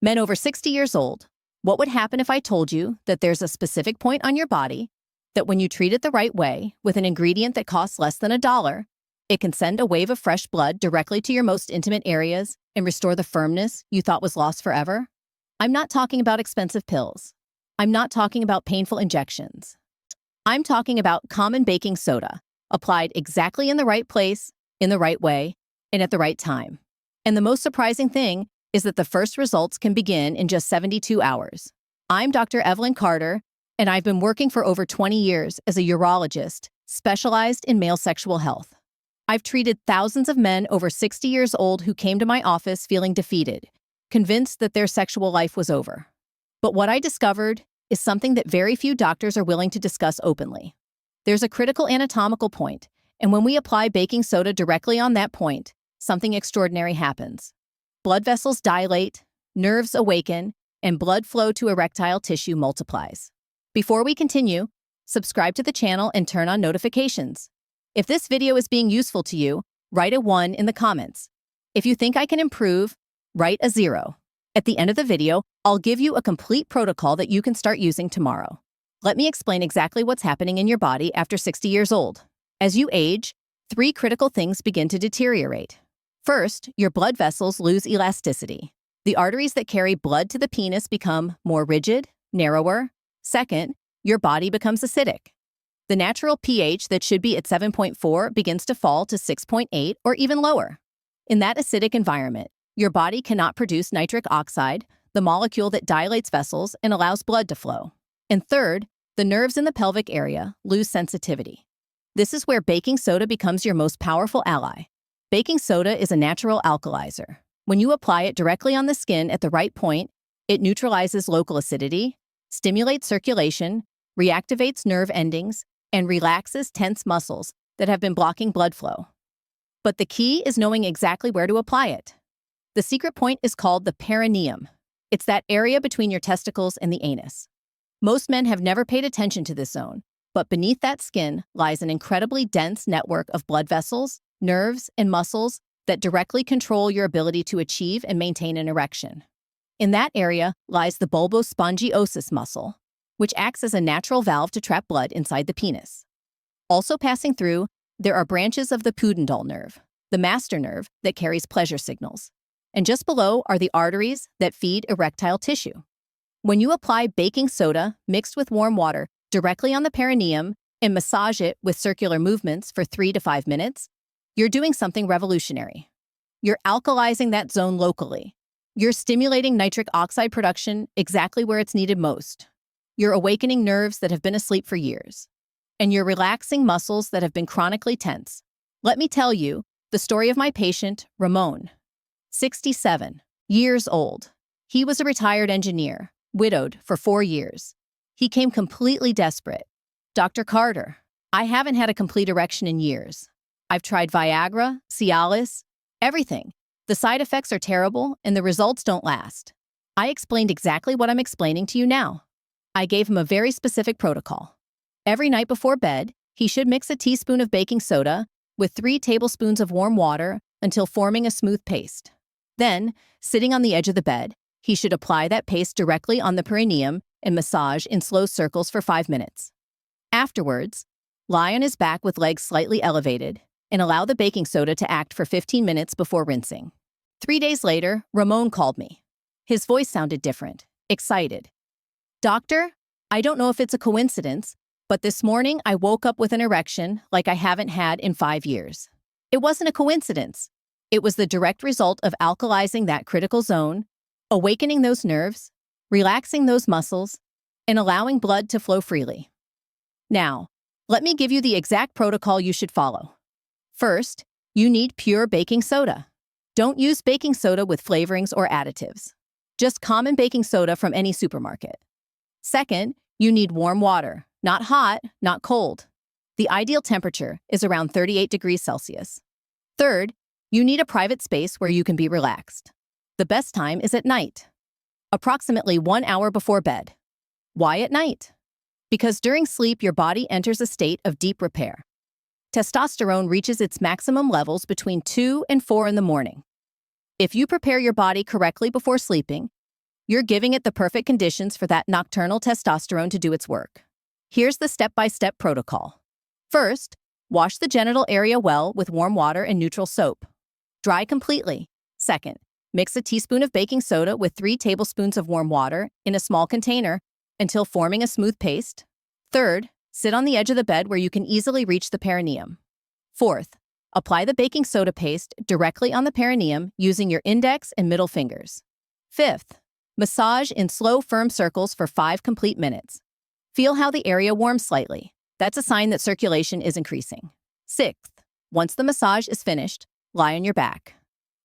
Men over 60 years old, what would happen if I told you that there's a specific point on your body that when you treat it the right way with an ingredient that costs less than $1, it can send a wave of fresh blood directly to your most intimate areas and restore the firmness you thought was lost forever? I'm not talking about expensive pills. I'm not talking about painful injections. I'm talking about common baking soda, applied exactly in the right place, in the right way, and at the right time. And the most surprising thing is that the first results can begin in just 72 hours. I'm Dr. Evelyn Carter, and I've been working for over 20 years as a urologist specialized in male sexual health. I've treated thousands of men over 60 years old who came to my office feeling defeated, convinced that their sexual life was over. But what I discovered is something that very few doctors are willing to discuss openly. There's a critical anatomical point, and when we apply baking soda directly on that point, something extraordinary happens. Blood vessels dilate, nerves awaken, and blood flow to erectile tissue multiplies. Before we continue, subscribe to the channel and turn on notifications. If this video is being useful to you, write a 1 in the comments. If you think I can improve, write a 0. At the end of the video, I'll give you a complete protocol that you can start using tomorrow. Let me explain exactly what's happening in your body after 60 years old. As you age, 3 critical things begin to deteriorate. First, your blood vessels lose elasticity. The arteries that carry blood to the penis become more rigid, narrower. Second, your body becomes acidic. The natural pH that should be at 7.4 begins to fall to 6.8 or even lower. In that acidic environment, your body cannot produce nitric oxide, the molecule that dilates vessels and allows blood to flow. And third, the nerves in the pelvic area lose sensitivity. This is where baking soda becomes your most powerful ally. Baking soda is a natural alkalizer. When you apply it directly on the skin at the right point, it neutralizes local acidity, stimulates circulation, reactivates nerve endings, and relaxes tense muscles that have been blocking blood flow. But the key is knowing exactly where to apply it. The secret point is called the perineum. It's that area between your testicles and the anus. Most men have never paid attention to this zone, but beneath that skin lies an incredibly dense network of blood vessels, nerves, and muscles that directly control your ability to achieve and maintain an erection. In that area lies the bulbospongiosus muscle, which acts as a natural valve to trap blood inside the penis. Also passing through, there are branches of the pudendal nerve, the master nerve that carries pleasure signals. And just below are the arteries that feed erectile tissue. When you apply baking soda mixed with warm water directly on the perineum and massage it with circular movements for 3 to 5 minutes, you're doing something revolutionary. You're alkalizing that zone locally. You're stimulating nitric oxide production exactly where it's needed most. You're awakening nerves that have been asleep for years. And you're relaxing muscles that have been chronically tense. Let me tell you the story of my patient, Ramon. 67 years old. He was a retired engineer, widowed for 4 years. He came completely desperate. Dr. Carter, I haven't had a complete erection in years. I've tried Viagra, Cialis, everything. The side effects are terrible and the results don't last. I explained exactly what I'm explaining to you now. I gave him a very specific protocol. Every night before bed, he should mix a teaspoon of baking soda with 3 tablespoons of warm water until forming a smooth paste. Then, sitting on the edge of the bed, he should apply that paste directly on the perineum and massage in slow circles for 5 minutes. Afterwards, lie on his back with legs slightly elevated and allow the baking soda to act for 15 minutes before rinsing. 3 days later, Ramon called me. His voice sounded different, excited. Doctor, I don't know if it's a coincidence, but this morning I woke up with an erection like I haven't had in 5 years. It wasn't a coincidence. It was the direct result of alkalizing that critical zone, awakening those nerves, relaxing those muscles, and allowing blood to flow freely. Now, let me give you the exact protocol you should follow. First, you need pure baking soda. Don't use baking soda with flavorings or additives. Just common baking soda from any supermarket. Second, you need warm water, not hot, not cold. The ideal temperature is around 38 degrees Celsius. Third, you need a private space where you can be relaxed. The best time is at night, approximately 1 hour before bed. Why at night? Because during sleep, your body enters a state of deep repair. Testosterone reaches its maximum levels between 2 and 4 in the morning. If you prepare your body correctly before sleeping, You're giving it the perfect conditions for that nocturnal testosterone to do its work. Here's the step-by-step protocol. First, wash the genital area well with warm water and neutral soap. Dry completely. Second, mix a teaspoon of baking soda with 3 tablespoons of warm water in a small container until forming a smooth paste. Third, sit on the edge of the bed where you can easily reach the perineum. Fourth, apply the baking soda paste directly on the perineum using your index and middle fingers. Fifth, massage in slow, firm circles for 5 complete minutes. Feel how the area warms slightly. That's a sign that circulation is increasing. Sixth, once the massage is finished, lie on your back.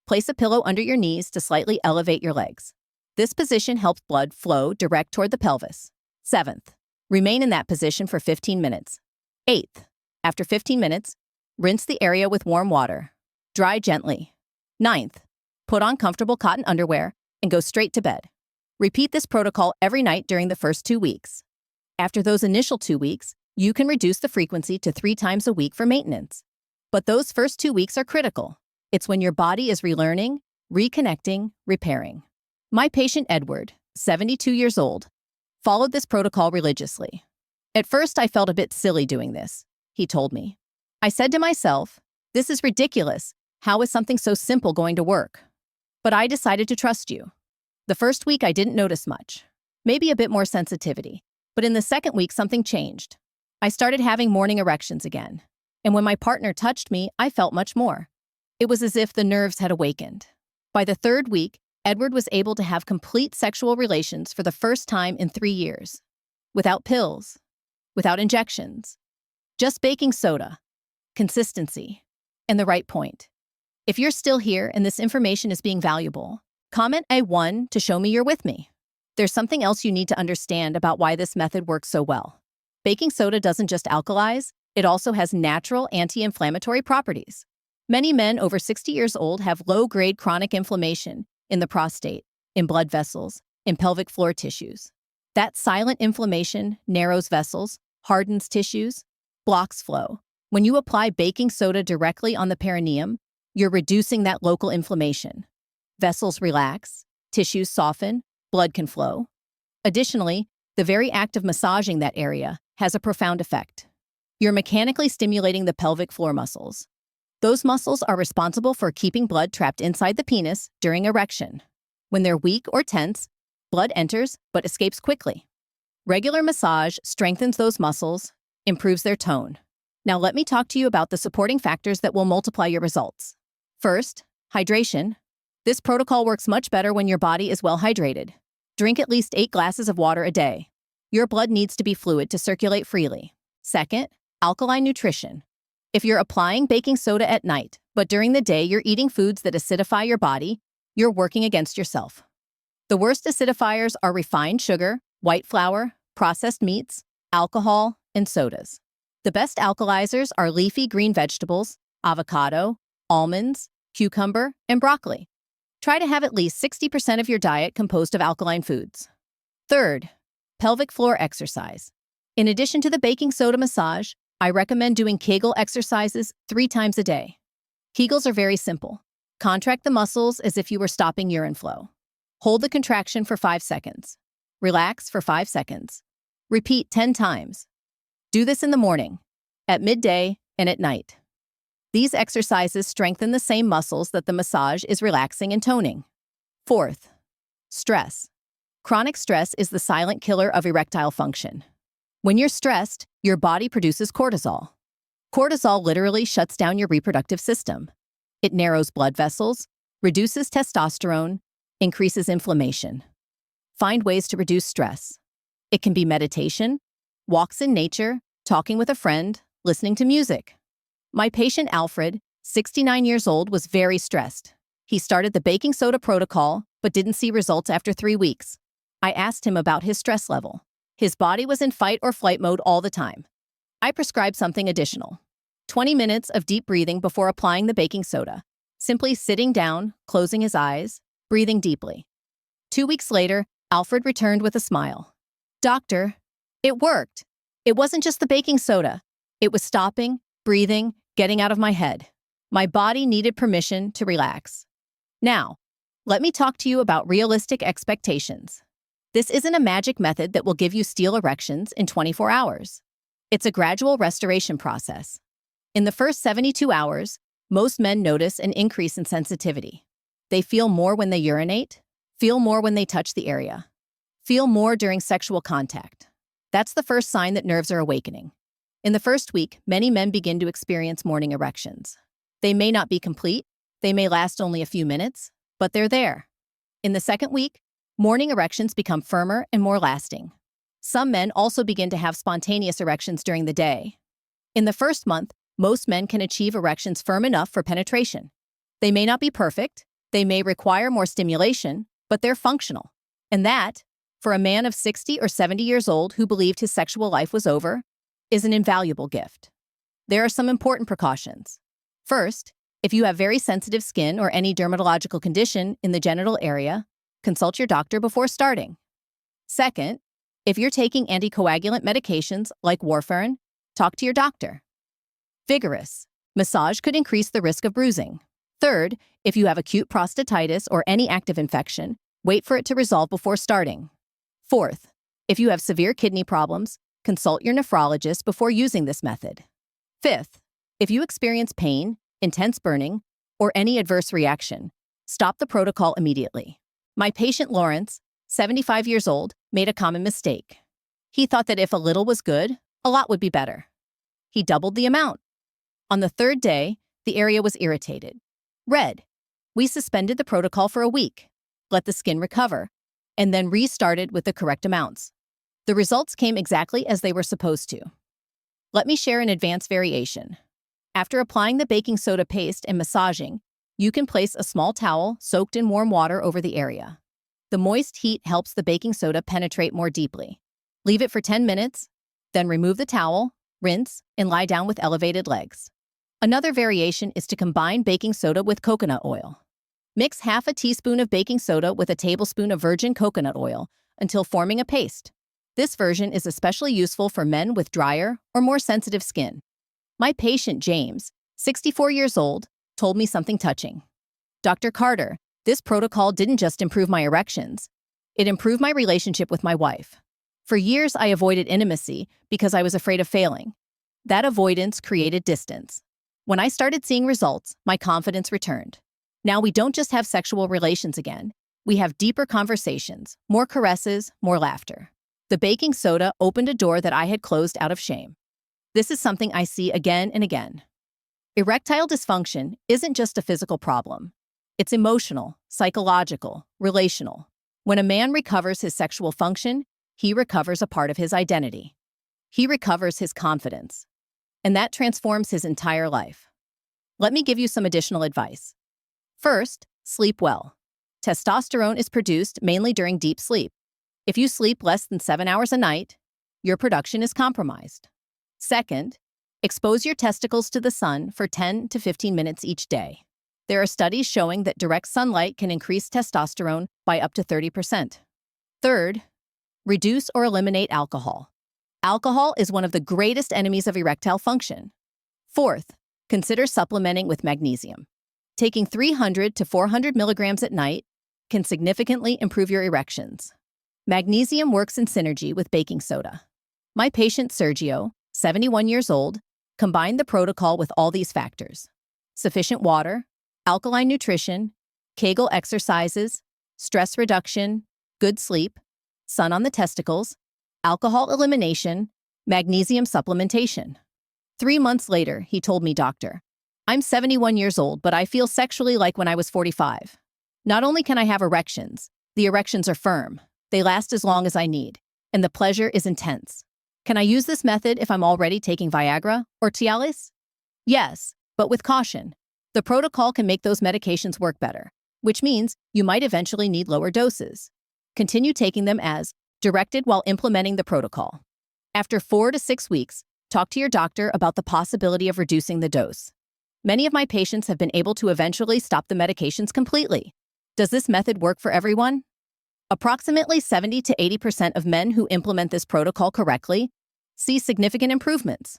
Place a pillow under your knees to slightly elevate your legs. This position helps blood flow direct toward the pelvis. Seventh, remain in that position for 15 minutes. Eighth, after 15 minutes, rinse the area with warm water. Dry gently. Ninth, put on comfortable cotton underwear and go straight to bed. Repeat this protocol every night during the first 2 weeks. After those initial 2 weeks, you can reduce the frequency to 3 times a week for maintenance. But those first 2 weeks are critical. It's when your body is relearning, reconnecting, repairing. My patient Edward, 72 years old, followed this protocol religiously. At first, I felt a bit silly doing this, he told me. I said to myself, this is ridiculous. How is something so simple going to work? But I decided to trust you. The first week, I didn't notice much, maybe a bit more sensitivity. But in the second week, something changed. I started having morning erections again. And when my partner touched me, I felt much more. It was as if the nerves had awakened. By the third week, Edward was able to have complete sexual relations for the first time in 3 years. Without pills, without injections, just baking soda, consistency, and the right point. If you're still here and this information is being valuable, comment A1 to show me you're with me. There's something else you need to understand about why this method works so well. Baking soda doesn't just alkalize, it also has natural anti-inflammatory properties. Many men over 60 years old have low-grade chronic inflammation in the prostate, in blood vessels, in pelvic floor tissues. That silent inflammation narrows vessels, hardens tissues, blocks flow. When you apply baking soda directly on the perineum, you're reducing that local inflammation. Vessels relax, tissues soften, blood can flow. Additionally, the very act of massaging that area has a profound effect. You're mechanically stimulating the pelvic floor muscles. Those muscles are responsible for keeping blood trapped inside the penis during erection. When they're weak or tense, blood enters but escapes quickly. Regular massage strengthens those muscles, improves their tone. Now let me talk to you about the supporting factors that will multiply your results. First, hydration. This protocol works much better when your body is well hydrated. Drink at least 8 glasses of water a day. Your blood needs to be fluid to circulate freely. Second, alkaline nutrition. If you're applying baking soda at night, but during the day you're eating foods that acidify your body, you're working against yourself. The worst acidifiers are refined sugar, white flour, processed meats, alcohol, and sodas. The best alkalizers are leafy green vegetables, avocado, almonds, cucumber, and broccoli. Try to have at least 60% of your diet composed of alkaline foods. Third, pelvic floor exercise. In addition to the baking soda massage, I recommend doing Kegel exercises 3 times a day. Kegels are very simple. Contract the muscles as if you were stopping urine flow. Hold the contraction for 5 seconds. Relax for 5 seconds. Repeat 10 times. Do this in the morning, at midday, and at night. These exercises strengthen the same muscles that the massage is relaxing and toning. Fourth, stress. Chronic stress is the silent killer of erectile function. When you're stressed, your body produces cortisol. Cortisol literally shuts down your reproductive system. It narrows blood vessels, reduces testosterone, increases inflammation. Find ways to reduce stress. It can be meditation, walks in nature, talking with a friend, listening to music. My patient Alfred, 69 years old, was very stressed. He started the baking soda protocol, but didn't see results after 3 weeks. I asked him about his stress level. His body was in fight or flight mode all the time. I prescribed something additional. 20 minutes of deep breathing before applying the baking soda. Simply sitting down, closing his eyes, breathing deeply. 2 weeks later, Alfred returned with a smile. "Doctor, it worked. It wasn't just the baking soda. It was stopping, breathing, getting out of my head. My body needed permission to relax." Now, Let me talk to you about realistic expectations. This isn't a magic method that will give you steel erections in 24 hours. It's a gradual restoration process. In the first 72 hours, most men notice an increase in sensitivity. They feel more when they urinate, feel more when they touch the area, feel more during sexual contact. That's the first sign that nerves are awakening. In the first week, many men begin to experience morning erections. They may not be complete, they may last only a few minutes, but they're there. In the second week, morning erections become firmer and more lasting. Some men also begin to have spontaneous erections during the day. In the first month, most men can achieve erections firm enough for penetration. They may not be perfect, they may require more stimulation, but they're functional. And that, for a man of 60 or 70 years old who believed his sexual life was over, is an invaluable gift. There are some important precautions. First, if you have very sensitive skin or any dermatological condition in the genital area, consult your doctor before starting. Second, if you're taking anticoagulant medications like warfarin, talk to your doctor. Vigorous massage could increase the risk of bruising. Third, if you have acute prostatitis or any active infection, wait for it to resolve before starting. Fourth, if you have severe kidney problems, consult your nephrologist before using this method. Fifth, if you experience pain, intense burning, or any adverse reaction, stop the protocol immediately. My patient Lawrence, 75 years old, made a common mistake. He thought that if a little was good, a lot would be better. He doubled the amount. On the third day, the area was irritated. Red. We suspended the protocol for a week, let the skin recover, and then restarted with the correct amounts. The results came exactly as they were supposed to. Let me share an advanced variation. After applying the baking soda paste and massaging, you can place a small towel soaked in warm water over the area. The moist heat helps the baking soda penetrate more deeply. Leave it for 10 minutes, then remove the towel, rinse, and lie down with elevated legs. Another variation is to combine baking soda with coconut oil. Mix half a teaspoon of baking soda with a tablespoon of virgin coconut oil until forming a paste. This version is especially useful for men with drier or more sensitive skin. My patient James, 64 years old, told me something touching. Dr. Carter, this protocol didn't just improve my erections, it improved my relationship with my wife. For years, I avoided intimacy because I was afraid of failing. That avoidance created distance. When I started seeing results, my confidence returned. Now we don't just have sexual relations again. We have deeper conversations, more caresses, more laughter. The baking soda opened a door that I had closed out of shame. This is something I see again and again. Erectile dysfunction isn't just a physical problem. It's emotional, psychological, relational. When a man recovers his sexual function, he recovers a part of his identity. He recovers his confidence. And that transforms his entire life. Let me give you some additional advice. First, sleep well. Testosterone is produced mainly during deep sleep. If you sleep less than 7 hours a night, your production is compromised. Second, expose your testicles to the sun for 10 to 15 minutes each day. There are studies showing that direct sunlight can increase testosterone by up to 30%. Third, reduce or eliminate alcohol. Alcohol is one of the greatest enemies of erectile function. Fourth, consider supplementing with magnesium. Taking 300 to 400 milligrams at night can significantly improve your erections. Magnesium works in synergy with baking soda. My patient Sergio, 71 years old, combined the protocol with all these factors: sufficient water, alkaline nutrition, Kegel exercises, stress reduction, good sleep, sun on the testicles, alcohol elimination, magnesium supplementation. 3 months later, he told me, "Doctor, I'm 71 years old, but I feel sexually like when I was 45. Not only can I have erections, the erections are firm, they last as long as I need, and the pleasure is intense. Can I use this method if I'm already taking Viagra or Cialis?" Yes, but with caution. The protocol can make those medications work better, which means you might eventually need lower doses. Continue taking them as directed while implementing the protocol. After 4 to 6 weeks, talk to your doctor about the possibility of reducing the dose. Many of my patients have been able to eventually stop the medications completely. Does this method work for everyone? Approximately 70 to 80% of men who implement this protocol correctly see significant improvements.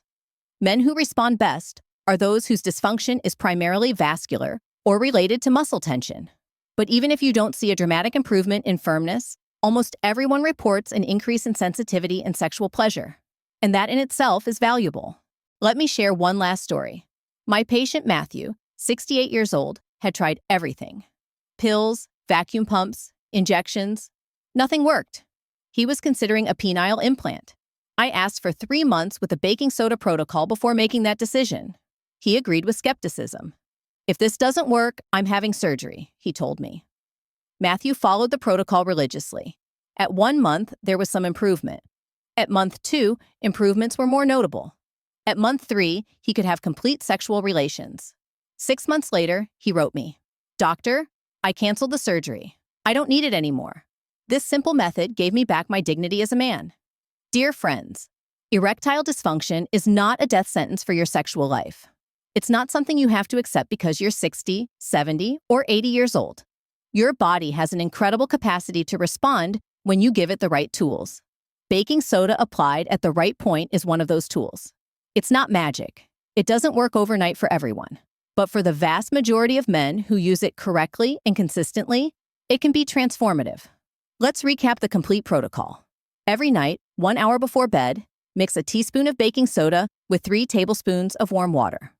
Men who respond best are those whose dysfunction is primarily vascular or related to muscle tension. But even if you don't see a dramatic improvement in firmness, almost everyone reports an increase in sensitivity and sexual pleasure. And that in itself is valuable. Let me share one last story. My patient Matthew, 68 years old, had tried everything. Pills, vacuum pumps, injections. Nothing worked. He was considering a penile implant. I asked for 3 months with a baking soda protocol before making that decision. He agreed with skepticism. If this doesn't work, I'm having surgery, he told me. Matthew followed the protocol religiously. At 1 month, there was some improvement. At month 2, improvements were more notable. At month 3, he could have complete sexual relations. 6 months later, he wrote me, "Doctor, I canceled the surgery. I don't need it anymore. This simple method gave me back my dignity as a man." Dear friends, erectile dysfunction is not a death sentence for your sexual life. It's not something you have to accept because you're 60, 70, or 80 years old. Your body has an incredible capacity to respond when you give it the right tools. Baking soda applied at the right point is one of those tools. It's not magic. It doesn't work overnight for everyone. But for the vast majority of men who use it correctly and consistently, it can be transformative. Let's recap the complete protocol. Every night, 1 hour before bed, mix a teaspoon of baking soda with 3 tablespoons of warm water.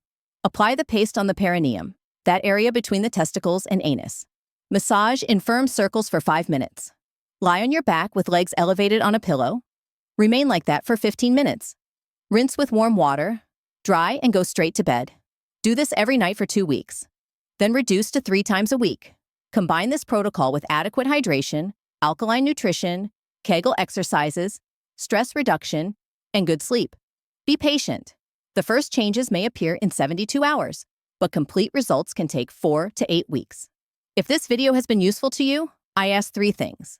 Apply the paste on the perineum, that area between the testicles and anus. Massage in firm circles for 5 minutes. Lie on your back with legs elevated on a pillow. Remain like that for 15 minutes. Rinse with warm water, dry, and go straight to bed. Do this every night for 2 weeks. Then reduce to 3 times a week. Combine this protocol with adequate hydration, alkaline nutrition, Kegel exercises, stress reduction, and good sleep. Be patient. The first changes may appear in 72 hours, but complete results can take 4 to 8 weeks. If this video has been useful to you, I ask 3 things.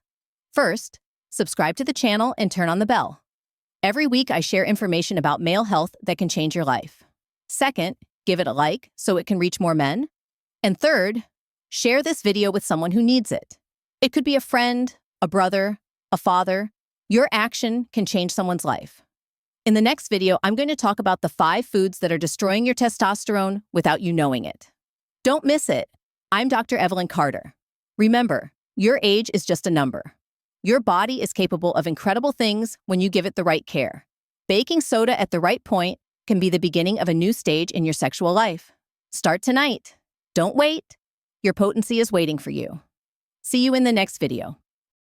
First, subscribe to the channel and turn on the bell. Every week I share information about male health that can change your life. Second, give it a like so it can reach more men. And third, share this video with someone who needs it. It could be a friend, a brother, a father. Your action can change someone's life. In the next video, I'm going to talk about the 5 foods that are destroying your testosterone without you knowing it. Don't miss it. I'm Dr. Evelyn Carter. Remember, your age is just a number. Your body is capable of incredible things when you give it the right care. Baking soda at the right point can be the beginning of a new stage in your sexual life. Start tonight. Don't wait. Your potency is waiting for you. See you in the next video.